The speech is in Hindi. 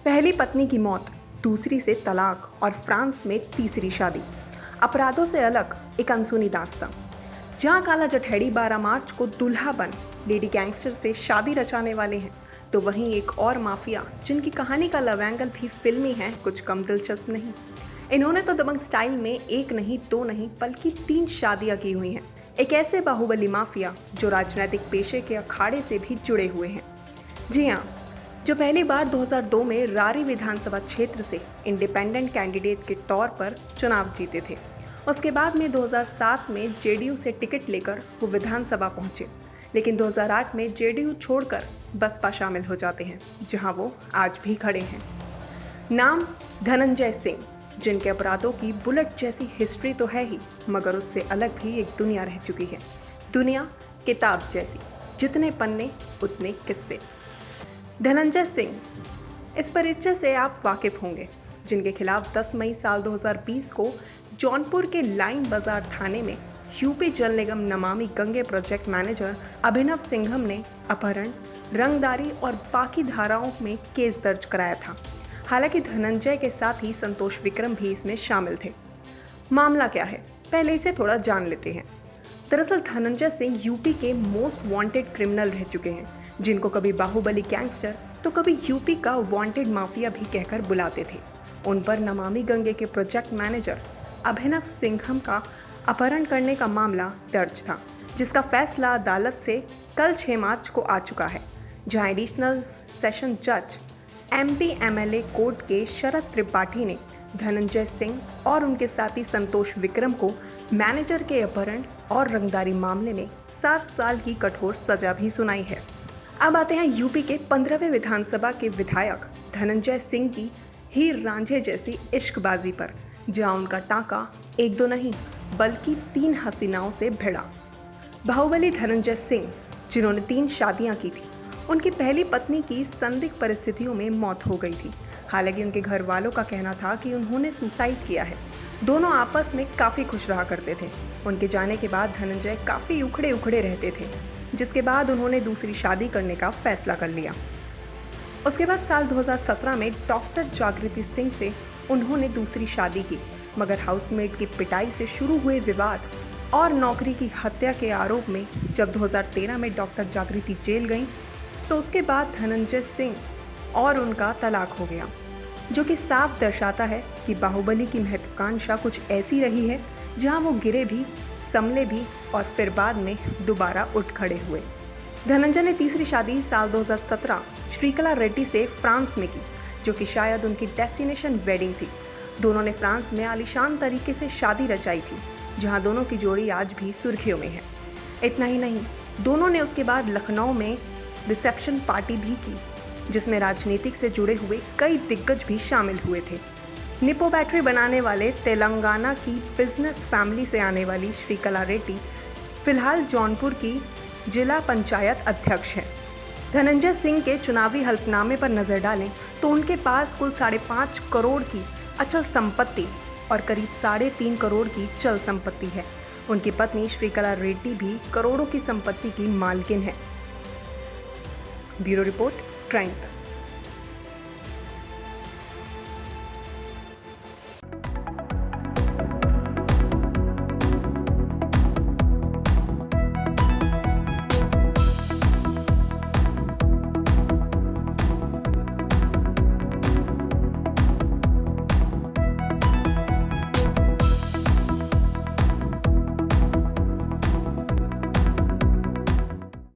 पहली पत्नी की मौत, दूसरी से तलाक और फ्रांस में तीसरी शादी। अपराधों से अलग एक अनसुनी दास्तां। जहां काला जठेड़ी 12 मार्च को दूल्हा बन लेडी गैंगस्टर से शादी रचाने वाले हैं, तो वहीं एक और माफिया जिनकी कहानी का लव एंगल भी फिल्मी है, कुछ कम दिलचस्प नहीं। इन्होंने तो दबंग स्टाइल में एक नहीं, दो नहीं, बल्कि 3 शादियां की हुई हैं। एक ऐसे बाहुबली माफिया जो राजनीतिक पेशे के अखाड़े से भी जुड़े हुए हैं। जी हाँ, जो पहली बार 2002 में रारी विधानसभा क्षेत्र से इंडिपेंडेंट कैंडिडेट के तौर पर चुनाव जीते थे। उसके बाद में 2007 में जेडीयू से टिकट लेकर वो विधानसभा पहुंचे, लेकिन 2008 में जेडीयू छोड़कर बसपा शामिल हो जाते हैं, जहां वो आज भी खड़े हैं। नाम धनंजय सिंह, जिनके अपराधों की बुलेट जैसी हिस्ट्री तो है ही, मगर उससे अलग भी एक दुनिया रह चुकी है। दुनिया किताब जैसी, जितने पन्ने उतने किस्से। धनंजय सिंह, इस परिचय से आप वाकिफ होंगे, जिनके खिलाफ 10 मई साल 2020 को जौनपुर के लाइन बाजार थाने में यूपी जल निगम नमामि गंगे प्रोजेक्ट मैनेजर अभिनव सिंघम ने अपहरण, रंगदारी और बाकी धाराओं में केस दर्ज कराया था। हालांकि धनंजय के साथ ही संतोष विक्रम भी इसमें शामिल थे। मामला क्या है, पहले इसे थोड़ा जान लेते हैं। दरअसल धनंजय सिंह यूपी के मोस्ट वांटेड क्रिमिनल रह चुके हैं, जिनको कभी बाहुबली गैंगस्टर तो कभी यूपी का वांटेड माफिया भी कहकर बुलाते थे। उन पर नमामि गंगे के प्रोजेक्ट मैनेजर अभिनव सिंघम का अपहरण करने का मामला दर्ज था, जिसका फैसला अदालत से कल 6 मार्च को आ चुका है, जहां एडिशनल सेशन जज एमपी एमएलए कोर्ट के शरद त्रिपाठी ने धनंजय सिंह और उनके साथी संतोष विक्रम को मैनेजर के अपहरण और रंगदारी मामले में 7 साल की कठोर सजा भी सुनाई है। अब आते हैं यूपी के 15वें विधानसभा के विधायक धनंजय सिंह की हीर रांझे जैसी इश्कबाजी पर, जहां उनका टांका 1-2 नहीं बल्कि 3 हसीनाओं से भिड़ा। बाहुबली धनंजय सिंह, जिन्होंने 3 शादियां की थी, उनकी पहली पत्नी की संदिग्ध परिस्थितियों में मौत हो गई थी। हालांकि उनके घर वालों का कहना था कि उन्होंने सुसाइड किया है। दोनों आपस में काफ़ी खुश रहा करते थे। उनके जाने के बाद धनंजय काफ़ी उखड़े उखड़े रहते थे, जिसके बाद उन्होंने दूसरी शादी करने का फैसला कर लिया। उसके बाद साल 2017 में डॉक्टर जागृति सिंह से उन्होंने दूसरी शादी की, मगर हाउसमेट की पिटाई से शुरू हुए विवाद और नौकरी की हत्या के आरोप में जब 2013 में डॉक्टर जागृति जेल गईं, तो उसके बाद धनंजय सिंह और उनका तलाक हो गया, जो कि साफ दर्शाता है कि बाहुबली की महत्वाकांक्षा कुछ ऐसी रही है जहां वो गिरे भी, संभले भी और फिर बाद में दोबारा उठ खड़े हुए। धनंजय ने तीसरी शादी साल 2017 श्रीकला रेड्डी से फ्रांस में की, जो कि शायद उनकी डेस्टिनेशन वेडिंग थी। दोनों ने फ्रांस में आलीशान तरीके से शादी रचाई थी, जहां दोनों की जोड़ी आज भी सुर्खियों में है। इतना ही नहीं, दोनों ने उसके बाद लखनऊ में रिसेप्शन पार्टी भी की, जिसमें राजनीतिक से जुड़े हुए कई दिग्गज भी शामिल हुए थे। निपो बैटरी बनाने वाले तेलंगाना की बिजनेस फैमिली से आने वाली श्रीकला रेड्डी फिलहाल जौनपुर की जिला पंचायत अध्यक्ष हैं। धनंजय सिंह के चुनावी हल्फनामे पर नजर डालें तो उनके पास कुल 5.5 करोड़ की अचल संपत्ति और करीब 3.5 करोड़ की चल संपत्ति है। उनकी पत्नी श्रीकला रेड्डी भी करोड़ों की संपत्ति की मालकिन है। ब्यूरो रिपोर्ट, क्राइम तक।